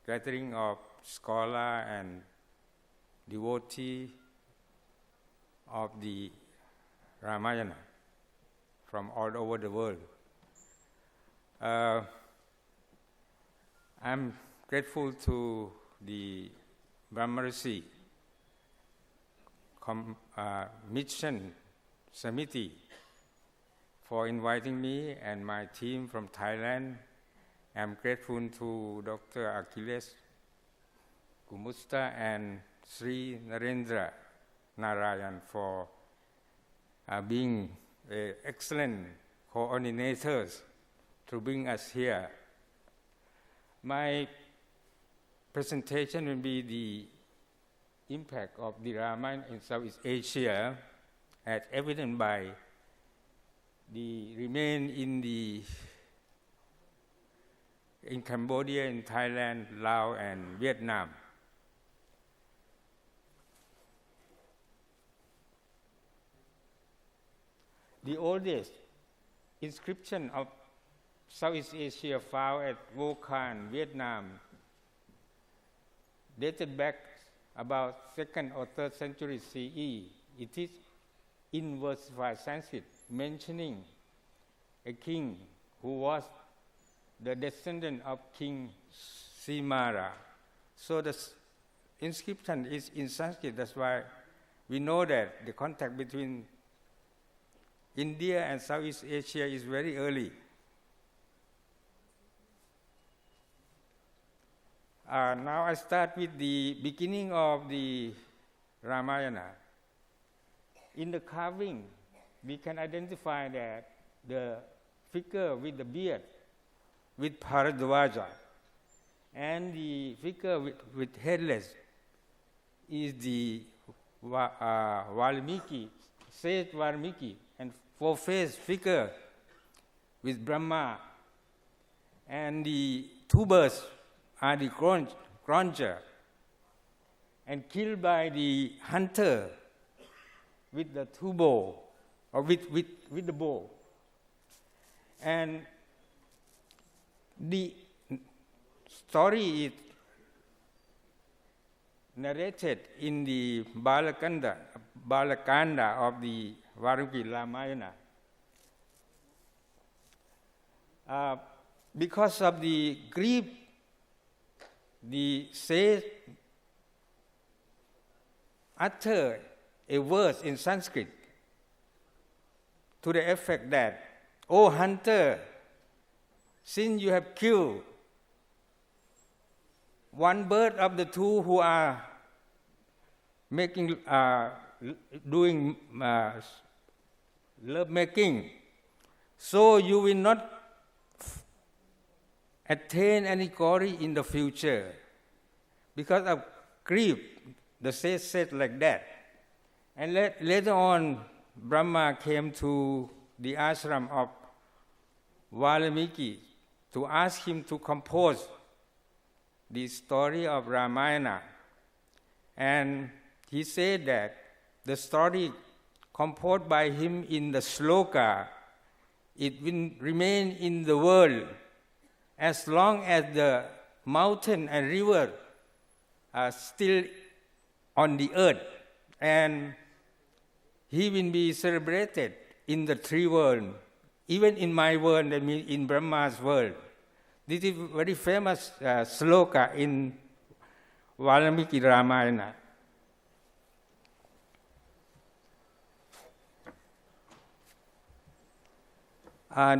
gathering of scholar and devotee of the Ramayana from all over the world. I'm grateful to the Padmashree Mission Samiti for inviting me and my team from Thailand. I'm grateful to Dr. Achilles Gumusta and Shri Narendra Narayan for being excellent coordinators to bring us here. My presentation will be the impact of the Ramayana in Southeast Asia as evident by the remain in Cambodia, in Thailand, Laos, and Vietnam. The oldest inscription of Southeast Asia found at Vo Khan, Vietnam, dated back about 2nd or 3rd century CE. It is in versified Sanskrit, mentioning a king who was the descendant of King Simara. So the inscription is in Sanskrit. That's why we know that the contact between India and Southeast Asia is very early. Now I start with the beginning of the Ramayana. In the carving, we can identify that the figure with the beard, with Bharadwaja, and the figure with headless is the Valmiki, sage Valmiki, and four-faced figure with Brahma, and the two birds are the Granja, and killed by the hunter with the two bow, or with the bow. And the story is narrated in the Balakanda of the Valmiki Ramayana. Because of the grief, the sage uttered a verse in Sanskrit to the effect that, "O hunter, since you have killed one bird of the two who are doing love making, so you will not attain any glory in the future." Because of grief, the sage said like that. And later on, Brahma came to the ashram of Valmiki to ask him to compose the story of Ramayana. And he said that the story composed by him in the sloka, it will remain in the world as long as the mountain and river are still on the earth. And he will be celebrated in the three worlds, even in my world, that means in Brahma's world. This is very famous sloka in Valmiki Ramayana.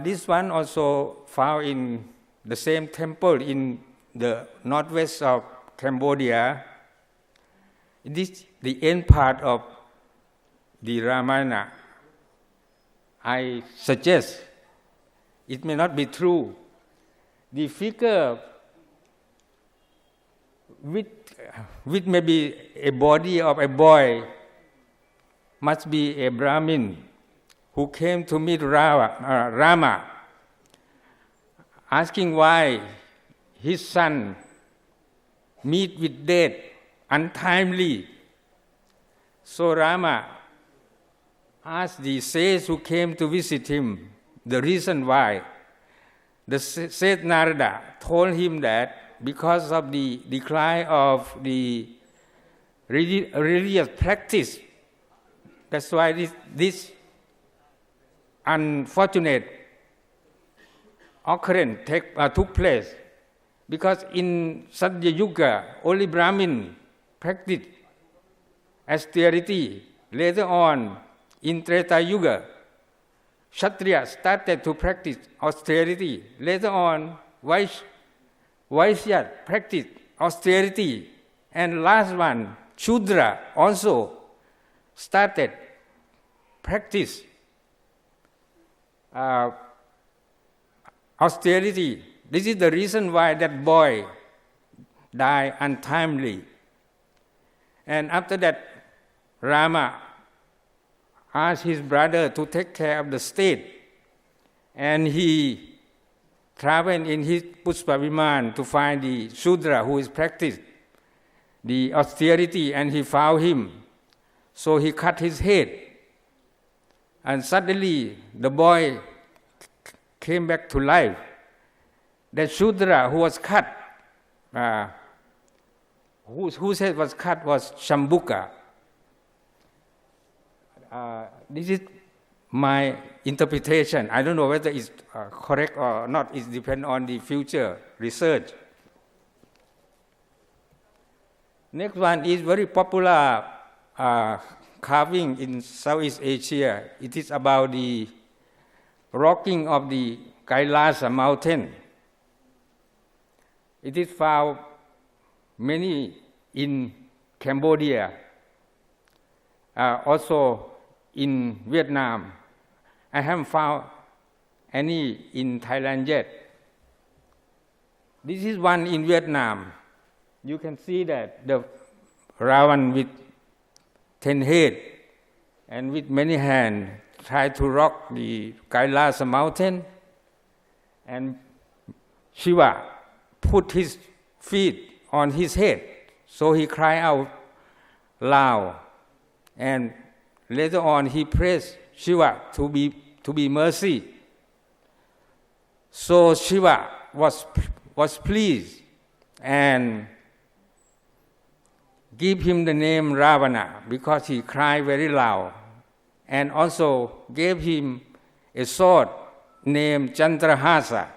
This one also found in the same temple in the northwest of Cambodia. This is the end part of the Ramayana. I suggest it may not be true. The figure with maybe a body of a boy must be a Brahmin who came to meet Rama, asking why his son meet with death untimely. So Rama asked the sage who came to visit him the reason why. The sage Narada told him that because of the decline of the religious practice. That's why this unfortunate occurrence took place. Because in Satya Yuga, only Brahmin practiced austerity. Later on, in Treta Yuga, Kshatriya started to practice austerity. Later on, Vaishya practiced austerity. And last one, Shudra also started practice austerity. This is the reason why that boy died untimely. And after that, Rama asked his brother to take care of the state. And he traveled in his Pushpa Viman to find the Shudra who is practiced the austerity, and he found him. So he cut his head. And suddenly the boy came back to life. The Shudra who was cut, whose head was cut was Shambhuka. This is my interpretation. I don't know whether it's correct or not. It depends on the future research. Next one is very popular carving in Southeast Asia. It is about the rocking of the Kailasa mountain. It is found many in Cambodia, also in Vietnam. I haven't found any in Thailand yet. This is one in Vietnam. You can see that the Ravan with 10 heads and with many hands tried to rock the Kailasa mountain, and Shiva put his feet on his head, so he cried out loud, and later on he praised Shiva to be mercy. So Shiva was pleased and give him the name Ravana because he cried very loud, and also gave him a sword named Chandrahasa.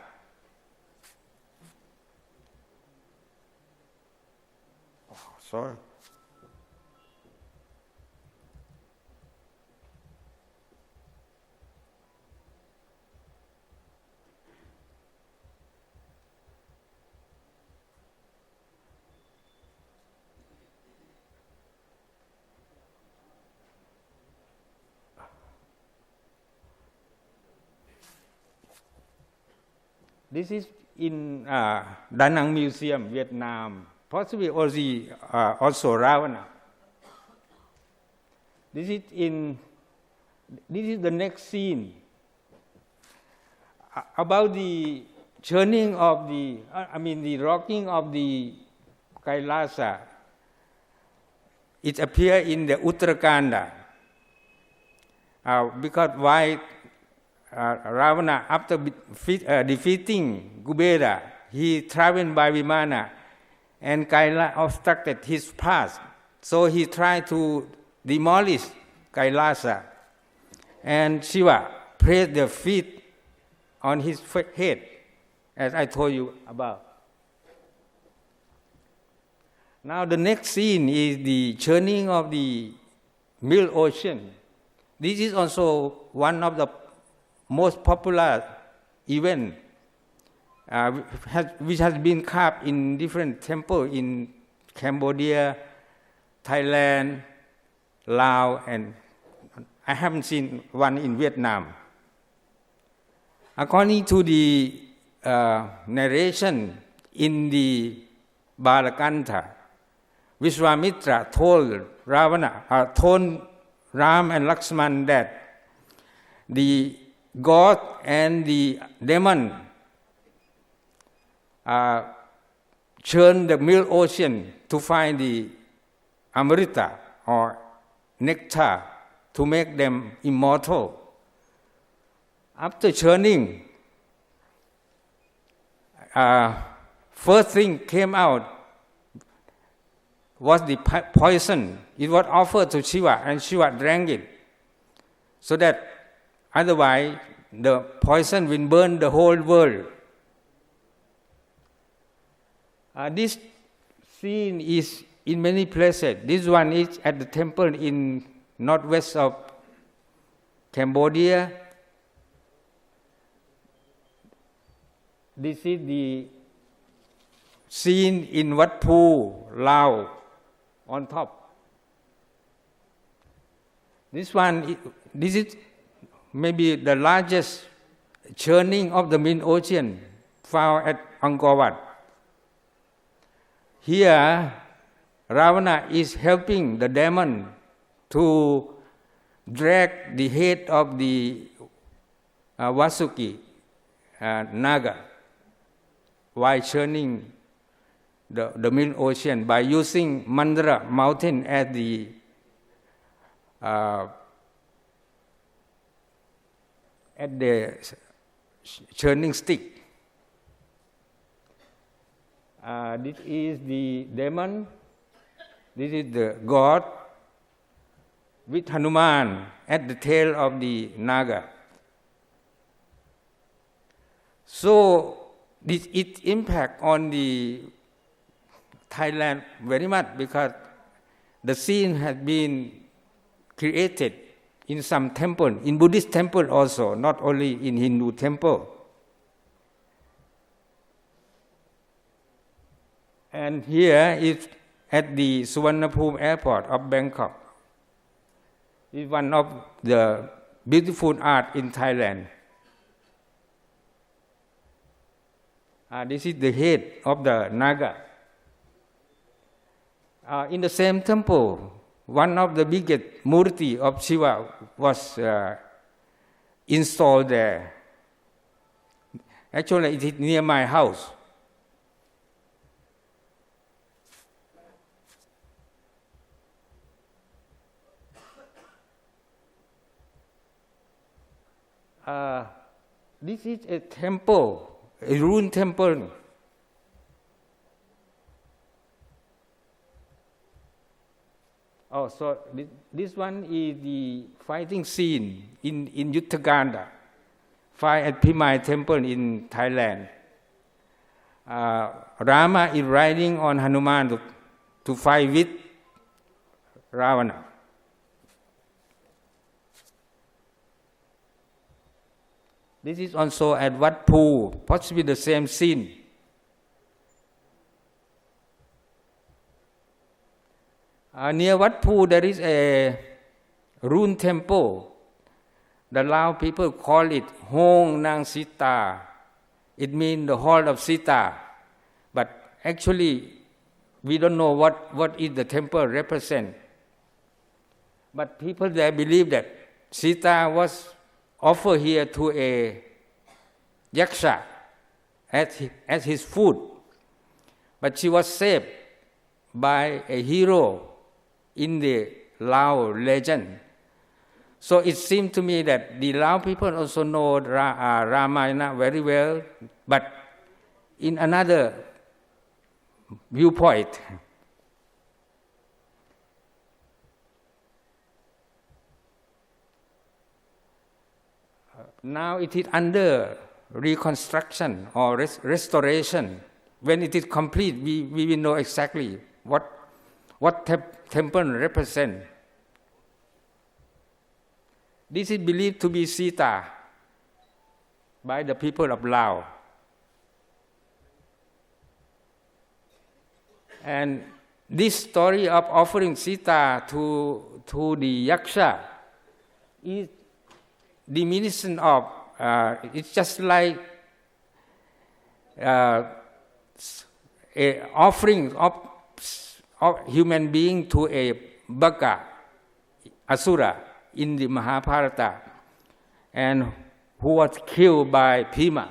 Sorry. This is in Da Nang Museum, Vietnam. Possibly also Ravana. This is the next scene about the churning of the rocking of the Kailasa. It appears in the Uttarakhand because why Ravana, after defeating Kubera, he traveled by Vimana, and Kaila obstructed his path. So he tried to demolish Kailasa, and Shiva placed the feet on his head, as I told you about. Now the next scene is the churning of the Middle Ocean. This is also one of the most popular events which has been carved in different temples in Cambodia, Thailand, Laos, and I haven't seen one in Vietnam. According to the narration in the Balakantha, Vishwamitra told Ram and Lakshman that the God and the demon churned the Middle Ocean to find the Amrita or nectar to make them immortal. After churning, first thing came out was the poison. It was offered to Shiva, and Shiva drank it, so that otherwise the poison will burn the whole world. This scene is in many places. This one is at the temple in northwest of Cambodia. This is the scene in Wat Phu, Laos, on top. This is maybe the largest churning of the Middle Ocean found at Angkor Wat. Here, Ravana is helping the demon to drag the head of the Vasuki Naga while churning the Middle Ocean by using Mandara mountain as the churning stick. This is the demon. This is the god with Hanuman at the tail of the Naga. So its impact on the Thailand very much, because the scene has been created in some temple, in Buddhist temple also, not only in Hindu temple. And here is at the Suvarnabhumi airport of Bangkok. It's one of the beautiful art in Thailand. This is the head of the Naga. In the same temple, one of the biggest murti of Shiva was installed there. Actually, it is near my house. This is a temple, a ruined temple. Oh, so this one is the fighting scene in Yuttaganda, fight at Pimai temple in Thailand. Rama is riding on Hanuman to fight with Ravana. This is also at Wat Phu, possibly the same scene. Near Wat Phu, there is a ruined temple. The Lao people call it Hong Nang Sita. It means the hall of Sita. But actually, we don't know what is the temple represent. But people there believe that Sita was offered here to a yaksha as his food. But she was saved by a hero in the Lao legend. So it seems to me that the Lao people also know Ramayana very well, but in another viewpoint. Now it is under reconstruction or restoration. When it is complete, we will know exactly what temple represent. This is believed to be Sita by the people of Laos. And this story of offering Sita to the yaksha is diminution of, it's just like a offering of human being to a Bhaka, Asura, in the Mahabharata, and who was killed by Bhima.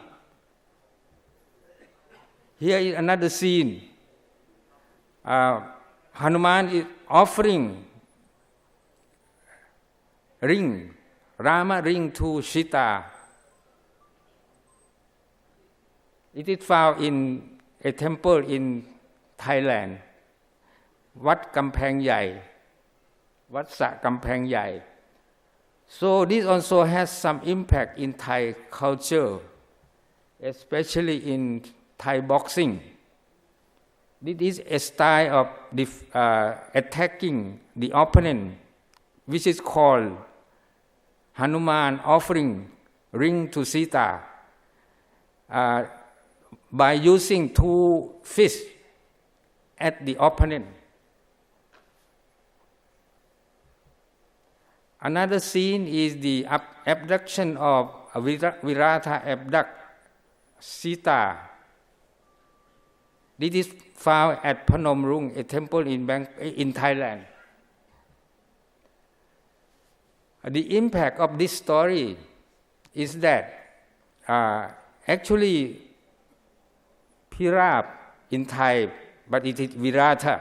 Here is another scene. Hanuman is offering ring, Rama ring to Sita. It is found in a temple in Thailand, Wat Kamphaeng Yai, Wat Sa Kamphaeng Yai. So this also has some impact in Thai culture, especially in Thai boxing. This is a style of attacking the opponent, which is called Hanuman offering ring to Sita by using two fists at the opponent. Another scene is the abduction of Virata abduct Sita. This is found at Phnom Rung, a temple in Thailand. The impact of this story is that actually Pirap in Thai, but it is Virata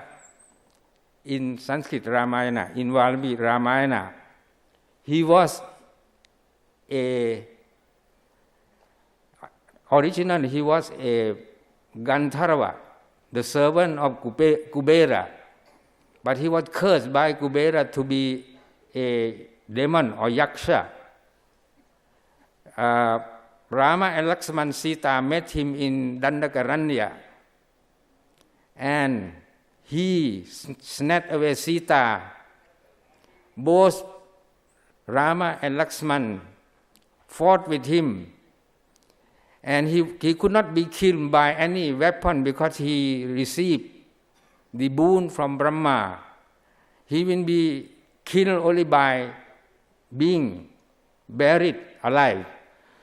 in Sanskrit Ramayana, in Valmiki Ramayana. He was originally he was a Gandharva, the servant of Kubera, but he was cursed by Kubera to be a demon or yaksha. Rama and Lakshman Sita met him in Dandakaranya, and he snatched away Sita. Both Rama and Lakshman fought with him, and he could not be killed by any weapon because he received the boon from Brahma. He will be killed only by being buried alive.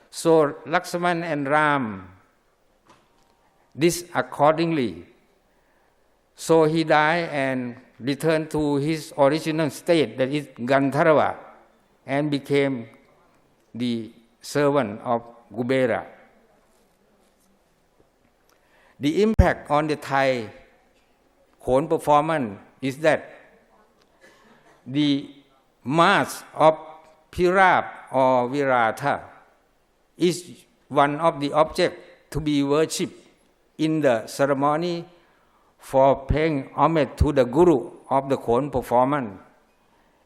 So Lakshman and Ram did accordingly. So he died and returned to his original state, that is Gandharva, and became the servant of Kubera. The impact on the Thai Khon performance is that the mask of Pirap or Virata is one of the objects to be worshipped in the ceremony for paying homage to the Guru of the Khon performance.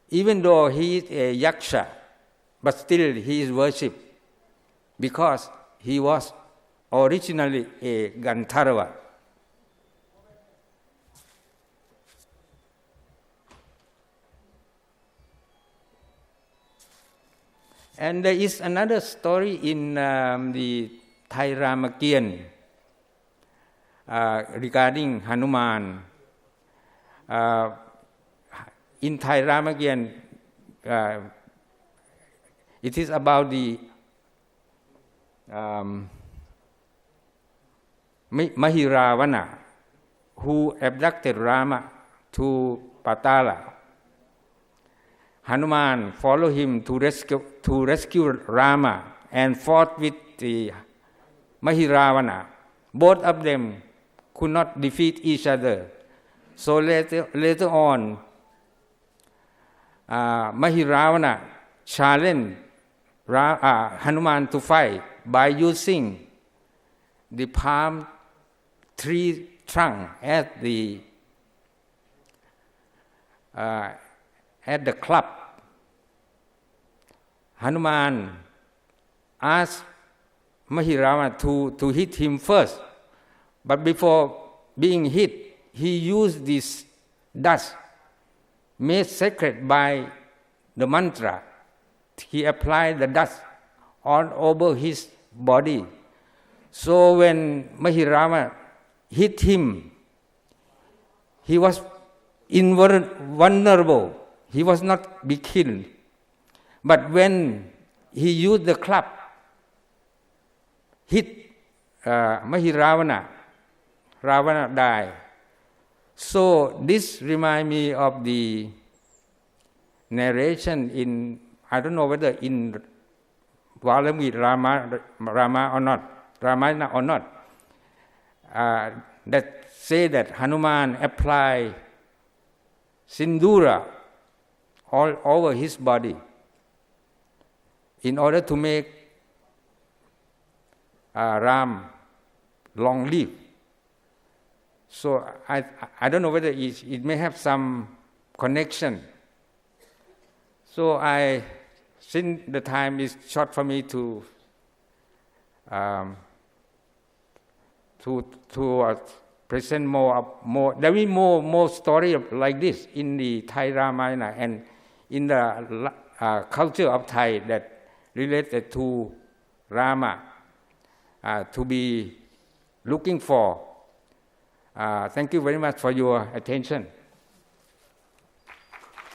Even though he is a yaksha, but still he is worshipped because he was originally a Gandharva. And there is another story in the Thai Ramayana regarding Hanuman. In Thai Ramayana, it is about the Mahiravana who abducted Rama to Patala. Hanuman followed him to rescue Rama and fought with the Mahiravana. Both of them could not defeat each other. So later on, Mahiravana challenged Hanuman to fight by using the palm tree trunk at the club. Hanuman asked Mahiravana to hit him first, but before being hit, he used this dust made sacred by the mantra. He applied the dust all over his body. So when Mahiravana hit him, he was invulnerable. He was not be killed. But when he used the club, hit Mahiravana, Ravana died. So this reminds me of the narration in, I don't know whether in Valmiki Rama or not, Ramayana or not, that say that Hanuman applied sindura all over his body in order to make Ram long live. So I don't know whether it may have some connection. So since the time is short for me to present more. There will be more story like this in the Thai Ramayana and in the culture of Thai that related to Rama to be looking for. Thank you very much for your attention.